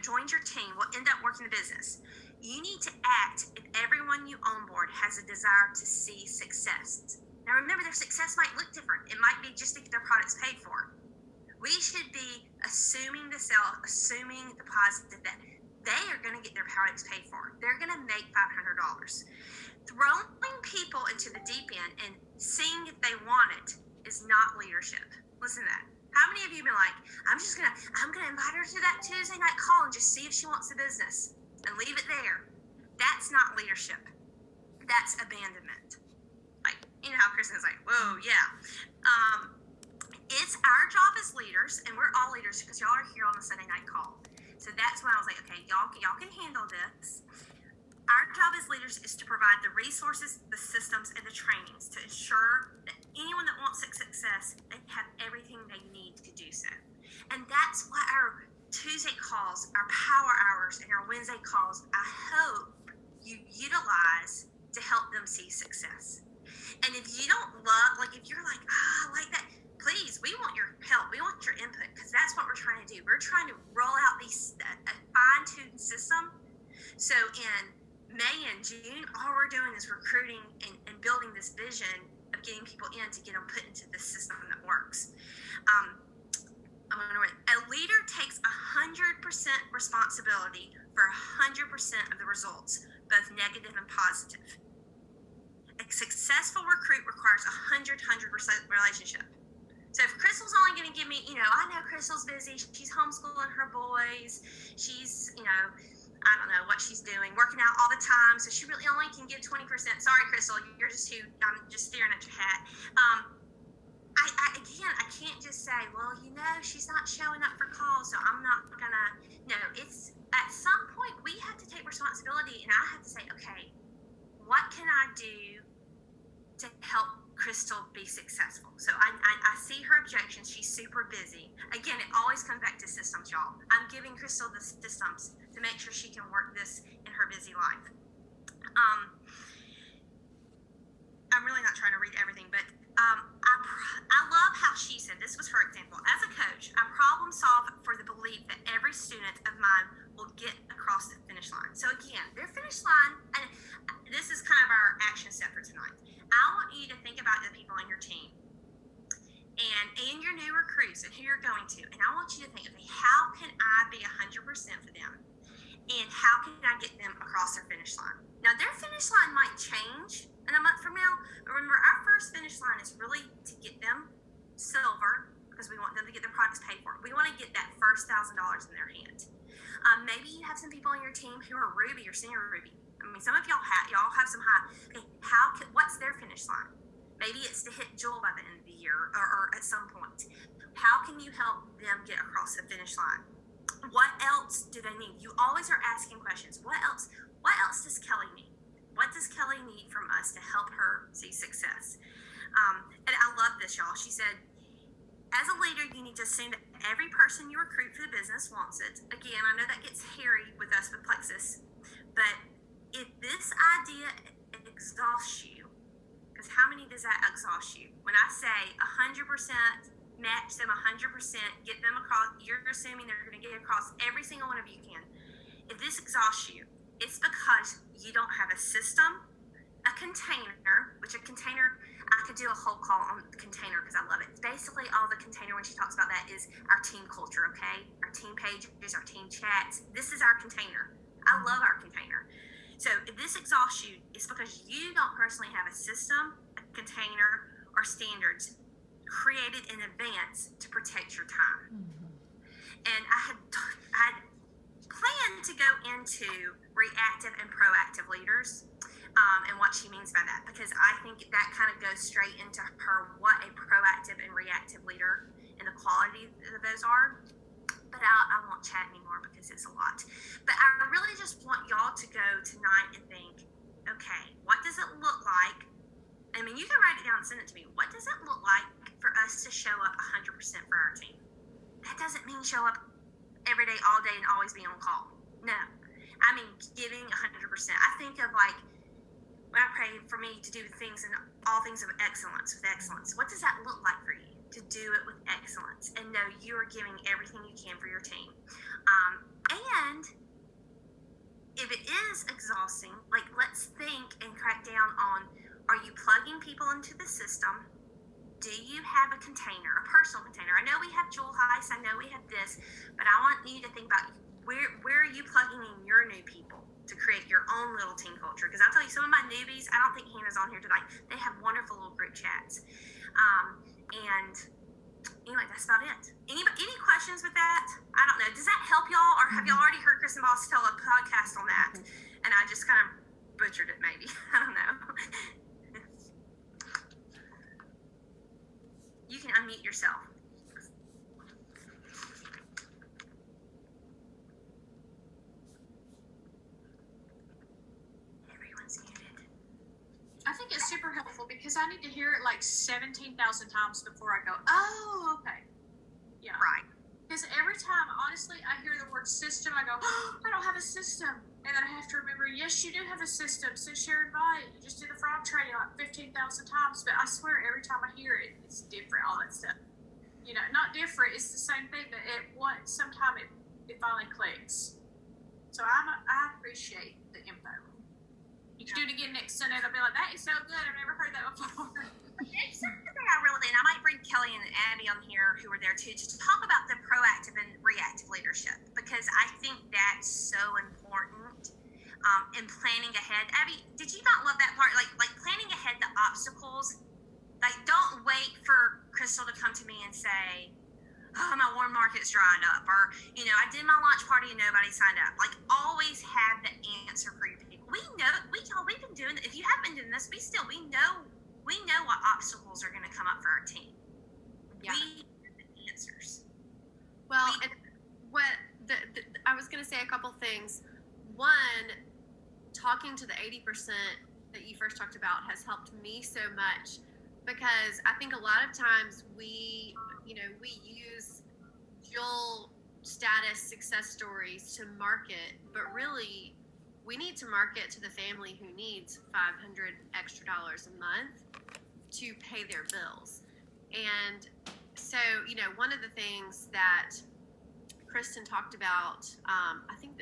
joins your team, will end up working the business. You need to act if everyone you onboard has a desire to see success. Now remember, their success might look different. It might be just to get their products paid for. We should be assuming the sale, assuming the positive that they are going to get their products paid for. They're going to make $500. Throwing people into the deep end and seeing if they want it is not leadership. Listen to that. How many of you have been like, I'm gonna invite her to that Tuesday night call and just see if she wants the business and leave it there? That's not leadership. That's abandonment. Like, you know how Kristen's like, whoa, yeah. It's our job as leaders, and we're all leaders because y'all are here on the Sunday night call. So that's when I was like, okay, y'all can handle this. Our job as leaders is to provide the resources, the systems, and the trainings to ensure that anyone that wants success, they have everything they need to do so. And that's why our Tuesday calls, our power hours, and our Wednesday calls, I hope you utilize to help them see success. And if you don't love, like if you're like, I like that, please, we want your help. We want your input because that's what we're trying to do. We're trying to roll out a fine-tuned system. So in May and June, all we're doing is recruiting and building this vision of getting people in to get them put into this system that works. A leader takes 100% responsibility for 100% of the results, both negative and positive. A successful recruit requires 100% relationship. So if Crystal's only going to give me, I know Crystal's busy. She's homeschooling her boys. She's, I don't know what she's doing, working out all the time. So she really only can give 20%. Sorry, Crystal, I'm just staring at your hat. I can't just say, well, she's not showing up for calls, so I'm not gonna. No, it's at some point we have to take responsibility, and I have to say, okay, what can I do to help Crystal be successful? So I see her objections. She's super busy. Again, it always comes back to systems, y'all. I'm giving Crystal the systems to make sure she can work this in her busy life. I'm really not trying to read everything, but I love how she said, this was her example. As a coach, I problem solve for the belief that every student of mine will get across the finish line. So again, their finish line, and this is kind of our action step for tonight. I want you to think about the people on your team and your new recruits and who you're going to. And I want you to think, okay, how can I be 100% for them? And how can I get them across their finish line? Now, their finish line might change in a month from now. But remember, our first finish line is really to get them silver because we want them to get their products paid for. We want to get that first $1,000 in their hand. Maybe you have some people on your team who are Ruby or senior Ruby. I mean, some of y'all have some high. Okay, what's their finish line? Maybe it's to hit Jewel by the end of the year or at some point. How can you help them get across the finish line? What else do they need? You always are asking questions. What else does Kelly need? What does Kelly need from us to help her see success? And I love this, y'all. She said, as a leader, you need to assume that every person you recruit for the business wants it. Again, I know that gets hairy with us with Plexus, but if this idea exhausts you, because how many does that exhaust you? When I say 100%, match them 100%, get them across, you're assuming they're going to get across every single one of you can. If this exhausts you, it's because you don't have a system, a container, which a container, I could do a whole call on the container because I love it. Basically, all the container, when she talks about that, is our team culture, okay? Our team pages, our team chats. This is our container. I love our container. So if this exhausts you, it's because you don't personally have a system, a container, or standards created in advance to protect your time. Mm-hmm. And I had planned to go into reactive and proactive leaders and what she means by that, because I think that kind of goes straight into what a proactive and reactive leader and the quality of those are. But I won't chat anymore because it's a lot. But I really just want y'all to go tonight and think, okay, what does it look like? I mean, you can write it down and send it to me. What does it look like for us to show up 100% for our team? That doesn't mean show up every day, all day, and always be on call. No. I mean, giving 100%. I think of like, when I pray for me to do things and all things of excellence with excellence, what does that look like for you? to do it with excellence and know you are giving everything you can for your team. And if it is exhausting, like, let's think and crack down on, are you plugging people into the system? Do you have a container, a personal container? I know we have Jewel Heist, I know we have this, but I want you to think about where are you plugging in your new people to create your own little team culture? Because I'll tell you, some of my newbies, I don't think Hannah's on here tonight, they have wonderful little group chats. And anyway, that's about it. Any questions with that? I don't know. Does that help y'all, or have y'all already heard Kristen Boss tell a podcast on that? And I just kind of butchered it, maybe. I don't know. You can unmute yourself. Everyone's muted. I think it's super helpful because I need to hear it like 17,000 times before I go, oh, okay. Yeah. Right. Because every time, honestly, I hear the word system, I go, oh, I don't have a system. And then I have to remember, yes, you do have a system. So share invite. You just did the frog training like 15,000 times. But I swear, every time I hear it, it's different, all that stuff. You know, not different. It's the same thing, but sometimes it finally clicks. So I appreciate the info. You can do it again next Sunday, and I'll be like, that is so good. I've never heard that before. It's something and I might bring Kelly and Abby on here who are there too, to talk about the proactive and reactive leadership, because I think that's so important in planning ahead. Abby, did you not love that part? Like planning ahead the obstacles. Like, don't wait for Crystal to come to me and say, oh, my warm market's dried up, or, you know, I did my launch party and nobody signed up. Like, always have the answer for your people. We've been doing, if you haven't been doing this, we know what obstacles are going to come up for our team. Yeah. We have the answers. Well, I was going to say a couple things. One, talking to the 80% that you first talked about has helped me so much, because I think a lot of times we use Jewel status success stories to market, but really we need to market to the family who needs $500 extra a month to pay their bills. And so, you know, one of the things that Kristen talked about, I think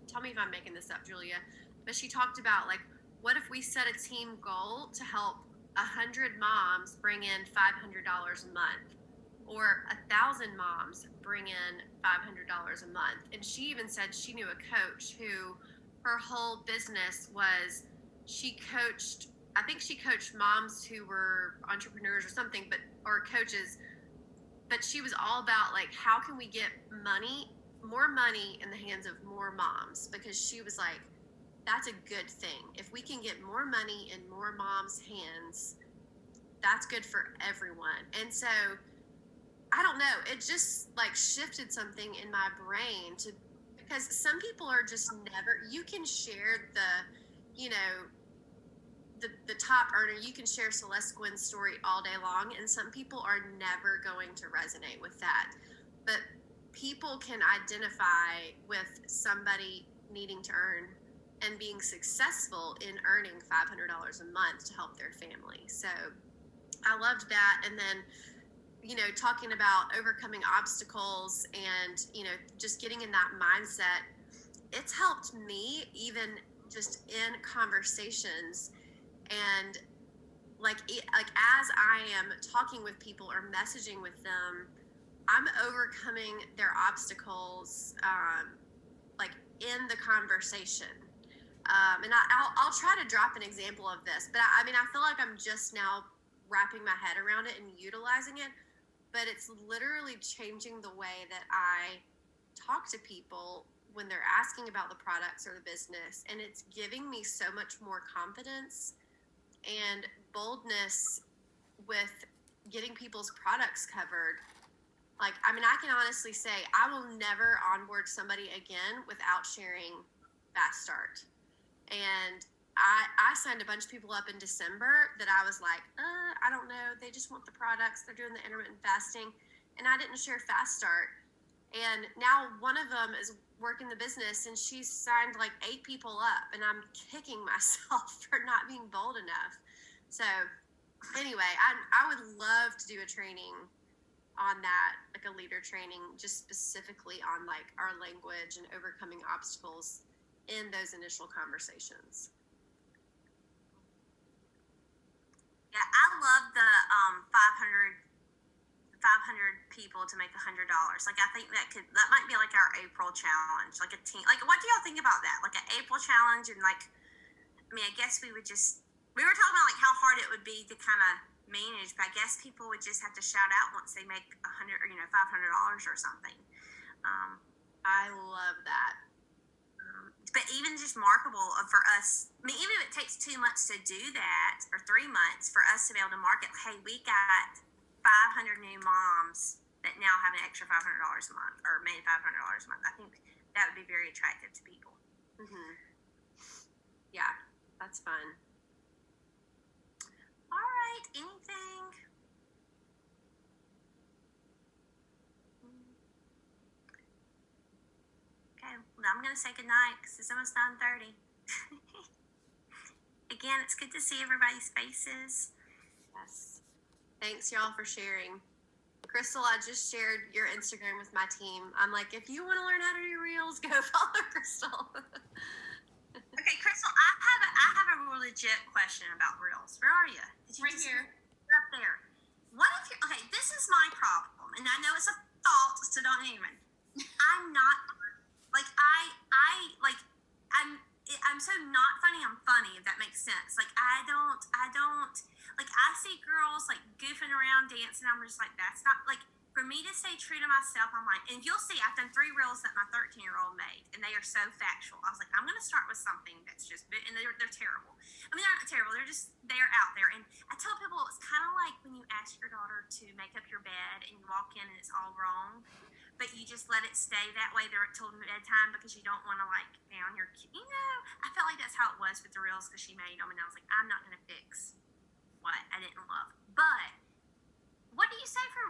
tell me if I'm making this up, Julia, but she talked about, like, what if we set a team goal to help 100 moms bring in $500 a month, or 1,000 moms bring in $500 a month? And she even said she knew a coach who her whole business was, she coached moms who were entrepreneurs or something, or coaches, but she was all about, like, how can we get more money in the hands of more moms? Because she was like, that's a good thing. If we can get more money in more moms' hands, that's good for everyone. And so, I don't know, it just like shifted something in my brain because some people are just you can share the top earner, you can share Celeste Gwynn's story all day long, and some people are never going to resonate with that. But people can identify with somebody needing to earn and being successful in earning $500 a month to help their family. So I loved that. And then, you know, talking about overcoming obstacles and, you know, just getting in that mindset, it's helped me even just in conversations. And like as I am talking with people or messaging with them, I'm overcoming their obstacles, like in the conversation. And I'll try to drop an example of this, but I feel like I'm just now wrapping my head around it and utilizing it, but it's literally changing the way that I talk to people when they're asking about the products or the business. And it's giving me so much more confidence and boldness with getting people's products covered. Like, I can honestly say I will never onboard somebody again without sharing Fast Start. And I signed a bunch of people up in December that I was like, I don't know. They just want the products. They're doing the intermittent fasting. And I didn't share Fast Start. And now one of them is working the business, and she's signed like 8 people up. And I'm kicking myself for not being bold enough. So anyway, I would love to do a training on that, like a leader training, just specifically on like our language and overcoming obstacles in those initial conversations. Yeah, I love the 500 people to make $100. Like, I think that might be like our April challenge, like a team. Like, what do y'all think about that? Like an April challenge, and like, I mean, I guess we were talking about like how hard it would be to kind of manage, but I guess people would just have to shout out once they make $100 or $500 or something. I love that. But even just marketable for us. I mean, even if it takes 2 months to do that, or 3 months for us to be able to market, hey, we got 500 new moms that now have an extra $500 a month, or made $500 a month. I think that would be very attractive to people. Mm-hmm. Yeah, that's fun. All right, anything? Okay, well, I'm going to say goodnight because it's almost 9:30. Again, it's good to see everybody's faces. Yes. Thanks, y'all, for sharing. Crystal, I just shared your Instagram with my team. I'm like, if you want to learn how to do reels, go follow Crystal. Okay, Crystal, I have a real legit question about reels. Where are you? Right here. You're up there. What if you're, okay, this is my problem, and I know it's a thought, so don't even. I'm not, like, I'm so not funny, I'm funny, if that makes sense. Like, I don't, like, I see girls, like, goofing around, dancing, I'm just like, that's not, like, for me to stay true to myself, I'm like, and you'll see, I've done 3 reels that my 13-year-old made, and they are so factual. I was like, I'm going to start with something that's just, and they're terrible. I mean, they're not terrible, they're out there. And I tell people it's kind of like when you ask your daughter to make up your bed, and you walk in and it's all wrong, but you just let it stay that way there until bedtime because you don't want to, like, down your, I felt like that's how it was with the reels because she made them, and I was like, I'm not going to fix what I didn't love. But what do you say for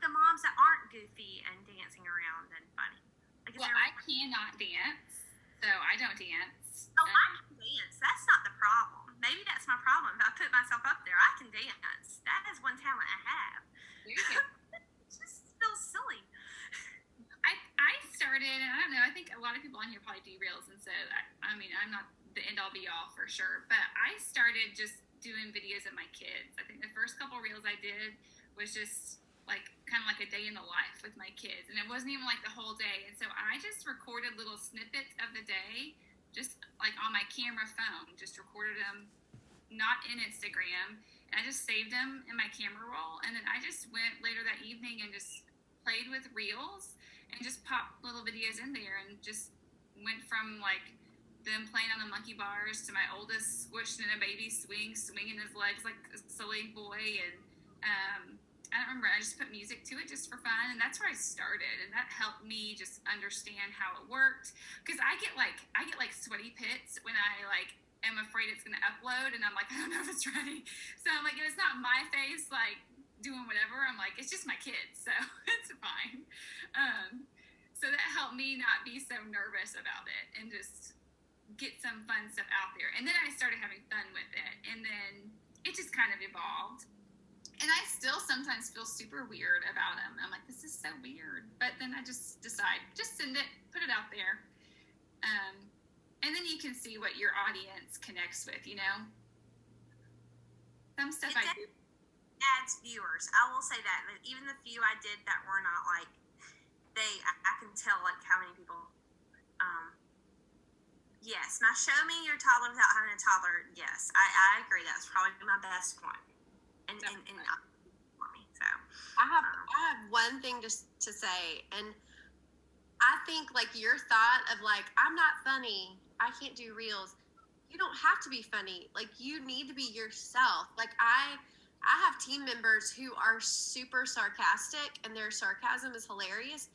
the moms that aren't goofy and dancing around and funny? Like, well, I cannot dance, so I don't dance. Oh, I can dance. That's not the problem. Maybe that's my problem. If I put myself up there, I can dance. That is one talent I have. There you go. It just feels silly. I started, and I don't know, I think a lot of people on here probably do reels, and so, I mean, I'm not the end-all be-all for sure, but I started just doing videos of my kids. I think the first couple reels I did was just like kind of like a day in the life with my kids, and it wasn't even like the whole day. And so I just recorded little snippets of the day, just like on my camera phone, just recorded them, not in Instagram, and I just saved them in my camera roll. And then I just went later that evening and just played with reels and just popped little videos in there, and just went from like them playing on the monkey bars to my oldest squished in a baby swing, swinging his legs like a silly boy. And I don't remember, I just put music to it just for fun, and that's where I started, and that helped me just understand how it worked, because I get like sweaty pits when I like am afraid it's going to upload, and I'm like, I don't know if it's ready. So I'm like, if it's not my face like doing whatever, I'm like, it's just my kids, so it's fine. So that helped me not be so nervous about it and just get some fun stuff out there. And then I started having fun with it, and then it just kind of evolved. And I still sometimes feel super weird about them. I'm like, this is so weird. But then I just decide, just send it, put it out there. And then you can see what your audience connects with, you know? Some stuff I do. Adds viewers. I will say that. Even the few I did that were not like, I can tell like how many people, yes, my show me your toddler without having a toddler. Yes, I agree. That's probably my best one. And for me, so I have one thing just to say, and I think like your thought of like, I'm not funny, I can't do reels. You don't have to be funny. Like, you need to be yourself. Like, I have team members who are super sarcastic, and their sarcasm is hilarious,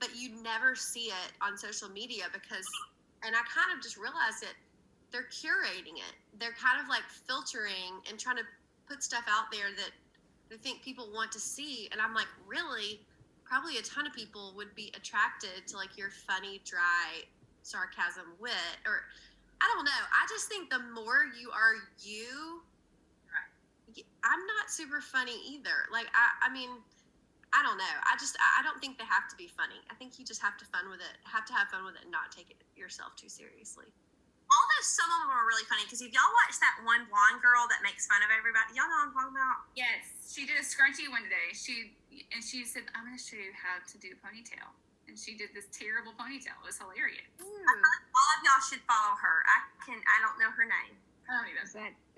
but you never see it on social media because, and I kind of just realized it, they're curating it. They're kind of like filtering and trying to put stuff out there that they think people want to see. And I'm like, really? Probably a ton of people would be attracted to like your funny, dry sarcasm wit, or I don't know. I just think the more you are you, I'm not super funny either. Like, I mean, I don't know. I don't think they have to be funny. I think you just have to have fun with it and not take it yourself too seriously. Although some of them are really funny, because if y'all watch that one blonde girl that makes fun of everybody, y'all know what I'm talking about? Yes, she did a scrunchy one today. She said, "I'm going to show you how to do a ponytail," and she did this terrible ponytail. It was hilarious. I feel like all of y'all should follow her. I don't know her name. I don't even.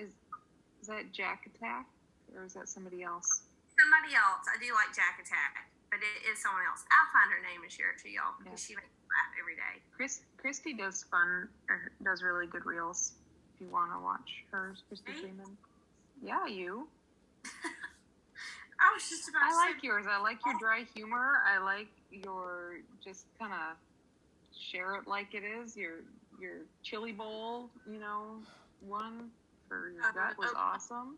Is that Jack Attack, or is that somebody else? Somebody else. I do like Jack Attack, but it is someone else. I'll find her name and share it to y'all, because she makes me laugh every day. Christy does really good reels. If you want to watch hers, Christy Freeman. Yeah, you. I was just about I to like say, yours. I like your dry humor. I like your just kind of share it like it is. Your chili bowl, one for your gut was awesome.